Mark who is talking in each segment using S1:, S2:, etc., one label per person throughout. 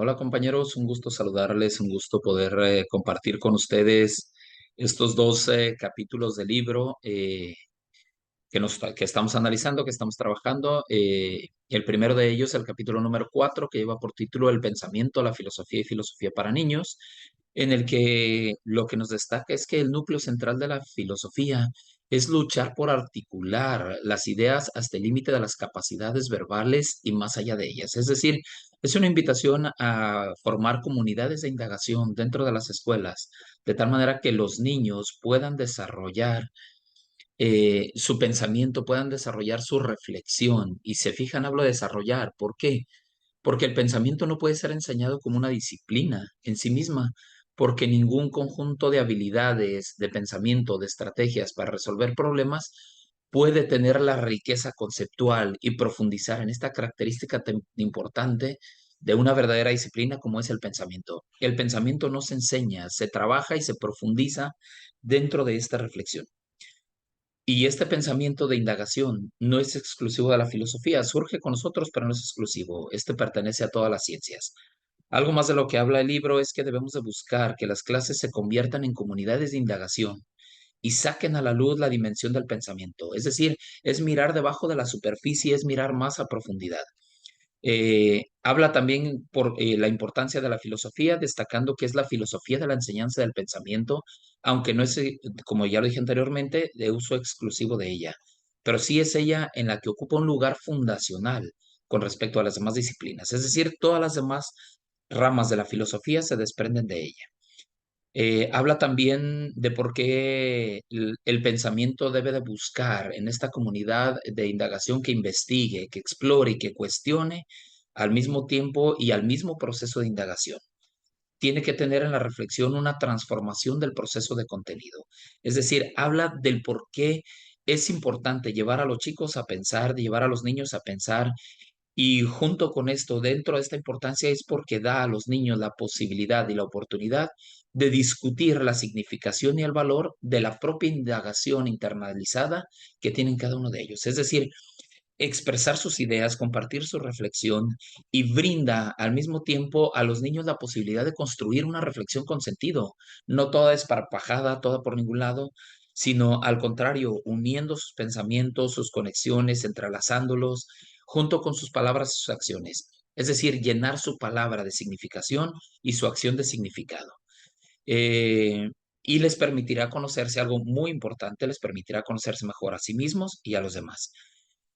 S1: Hola compañeros, un gusto saludarles, un gusto poder compartir con ustedes estos dos capítulos del libro que estamos analizando, que estamos trabajando. El primero de ellos, el capítulo número 4, que lleva por título El pensamiento, la filosofía y filosofía para niños, en el que lo que nos destaca es que el núcleo central de la filosofía es luchar por articular las ideas hasta el límite de las capacidades verbales y más allá de ellas. Es decir, es una invitación a formar comunidades de indagación dentro de las escuelas, de tal manera que los niños puedan desarrollar su pensamiento, puedan desarrollar su reflexión. Y se fijan, hablo de desarrollar. ¿Por qué? Porque el pensamiento no puede ser enseñado como una disciplina en sí misma, porque ningún conjunto de habilidades, de pensamiento, de estrategias para resolver problemas puede tener la riqueza conceptual y profundizar en esta característica tan importante de una verdadera disciplina como es el pensamiento. El pensamiento no se enseña, se trabaja y se profundiza dentro de esta reflexión. Y este pensamiento de indagación no es exclusivo de la filosofía, surge con nosotros, pero no es exclusivo. Este pertenece a todas las ciencias. Algo más de lo que habla el libro es que debemos de buscar que las clases se conviertan en comunidades de indagación y saquen a la luz la dimensión del pensamiento. Es decir, es mirar debajo de la superficie, es mirar más a profundidad. Habla también por la importancia de la filosofía, destacando que es la filosofía de la enseñanza del pensamiento, aunque no es, como ya lo dije anteriormente, de uso exclusivo de ella, pero sí es ella en la que ocupa un lugar fundacional con respecto a las demás disciplinas. Es decir, todas las demás ramas de la filosofía se desprenden de ella. Habla también de por qué el pensamiento debe de buscar en esta comunidad de indagación que investigue, que explore y que cuestione al mismo tiempo y al mismo proceso de indagación. Tiene que tener en la reflexión una transformación del proceso de contenido. Es decir, habla del por qué es importante llevar a los chicos a pensar, de llevar a los niños a pensar y junto con esto, dentro de esta importancia es porque da a los niños la posibilidad y la oportunidad de discutir la significación y el valor de la propia indagación internalizada que tienen cada uno de ellos. Es decir, expresar sus ideas, compartir su reflexión y brinda al mismo tiempo a los niños la posibilidad de construir una reflexión con sentido. No toda esparpajada, toda por ningún lado, sino al contrario, uniendo sus pensamientos, sus conexiones, entrelazándolos junto con sus palabras y sus acciones. Es decir, llenar su palabra de significación y su acción de significado. Eh, y les permitirá conocerse algo muy importante, les permitirá conocerse mejor a sí mismos y a los demás.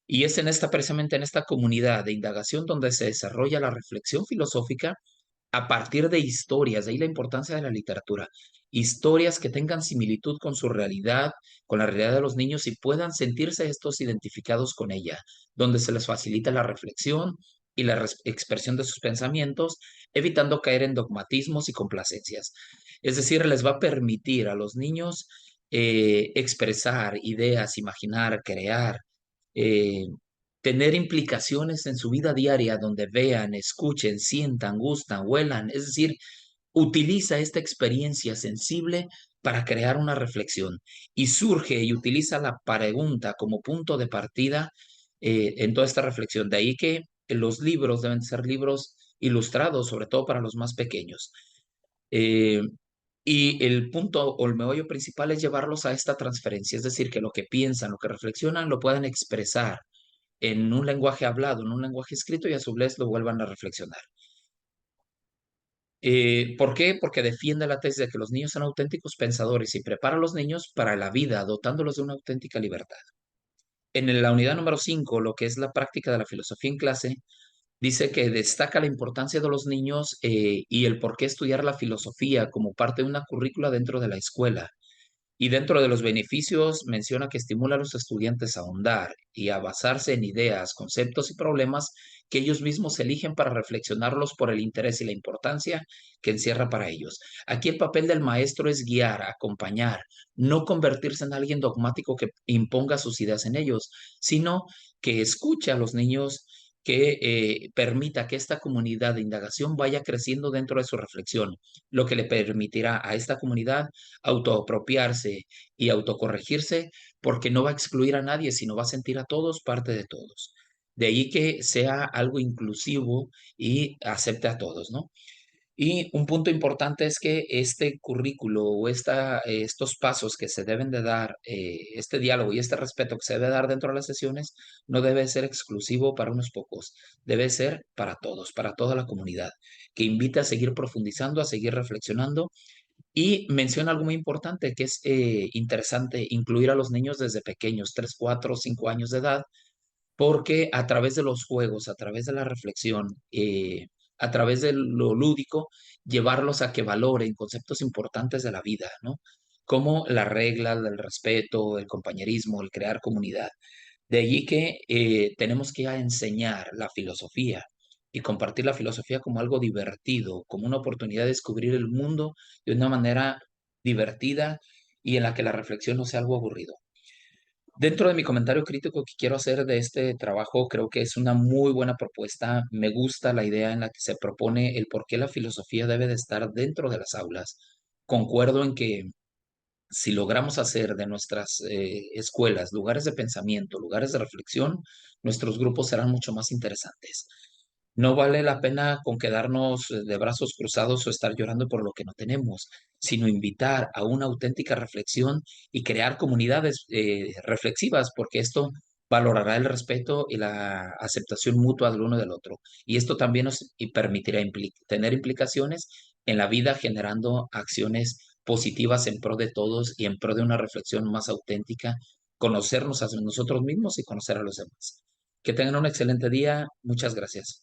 S1: Y es en esta, precisamente en esta comunidad de indagación donde se desarrolla la reflexión filosófica a partir de historias, de ahí la importancia de la literatura, historias que tengan similitud con su realidad, con la realidad de los niños y puedan sentirse estos identificados con ella, donde se les facilita la reflexión y la expresión de sus pensamientos, evitando caer en dogmatismos y complacencias. Es decir, les va a permitir a los niños expresar ideas, imaginar, crear, eh, tener implicaciones en su vida diaria donde vean, escuchen, sientan, gustan, huelan. Es decir, utiliza esta experiencia sensible para crear una reflexión y surge y utiliza la pregunta como punto de partida en toda esta reflexión. De ahí que los libros deben ser libros ilustrados, sobre todo para los más pequeños. Eh, y el punto o el meollo principal es llevarlos a esta transferencia, es decir, que lo que piensan, lo que reflexionan, lo puedan expresar en un lenguaje hablado, en un lenguaje escrito y a su vez lo vuelvan a reflexionar. ¿Por qué? Porque defiende la tesis de que los niños son auténticos pensadores y prepara a los niños para la vida, dotándolos de una auténtica libertad. En la unidad número 5, lo que es la práctica de la filosofía en clase, dice que destaca la importancia de los niños y el por qué estudiar la filosofía como parte de una currícula dentro de la escuela. Y dentro de los beneficios menciona que estimula a los estudiantes a ahondar y a basarse en ideas, conceptos y problemas que ellos mismos eligen para reflexionarlos por el interés y la importancia que encierra para ellos. Aquí el papel del maestro es guiar, acompañar, no convertirse en alguien dogmático que imponga sus ideas en ellos, sino que escuche a los niños, que permita que esta comunidad de indagación vaya creciendo dentro de su reflexión, lo que le permitirá a esta comunidad autoapropiarse y autocorregirse porque no va a excluir a nadie, sino va a sentir a todos parte de todos. De ahí que sea algo inclusivo y acepte a todos, ¿no? Y un punto importante es que este currículo o estos pasos que se deben de dar, este diálogo y este respeto que se debe dar dentro de las sesiones, no debe ser exclusivo para unos pocos, debe ser para todos, para toda la comunidad, que invite a seguir profundizando, a seguir reflexionando. Y menciona algo muy importante que es interesante, incluir a los niños desde pequeños, 3, 4, 5 años de edad, porque a través de los juegos, a través de la reflexión, a través de lo lúdico, llevarlos a que valoren conceptos importantes de la vida, ¿no? Como las reglas, el respeto, el compañerismo, el crear comunidad. De allí que tenemos que enseñar la filosofía y compartir la filosofía como algo divertido, como una oportunidad de descubrir el mundo de una manera divertida y en la que la reflexión no sea algo aburrido. Dentro de mi comentario crítico que quiero hacer de este trabajo, creo que es una muy buena propuesta. Me gusta la idea en la que se propone el por qué la filosofía debe de estar dentro de las aulas. Concuerdo en que si logramos hacer de nuestras escuelas lugares de pensamiento, lugares de reflexión, nuestros grupos serán mucho más interesantes. No vale la pena con quedarnos de brazos cruzados o estar llorando por lo que no tenemos, sino invitar a una auténtica reflexión y crear comunidades reflexivas, porque esto valorará el respeto y la aceptación mutua del uno del otro. Y esto también nos permitirá tener implicaciones en la vida, generando acciones positivas en pro de todos y en pro de una reflexión más auténtica, conocernos a nosotros mismos y conocer a los demás. Que tengan un excelente día. Muchas gracias.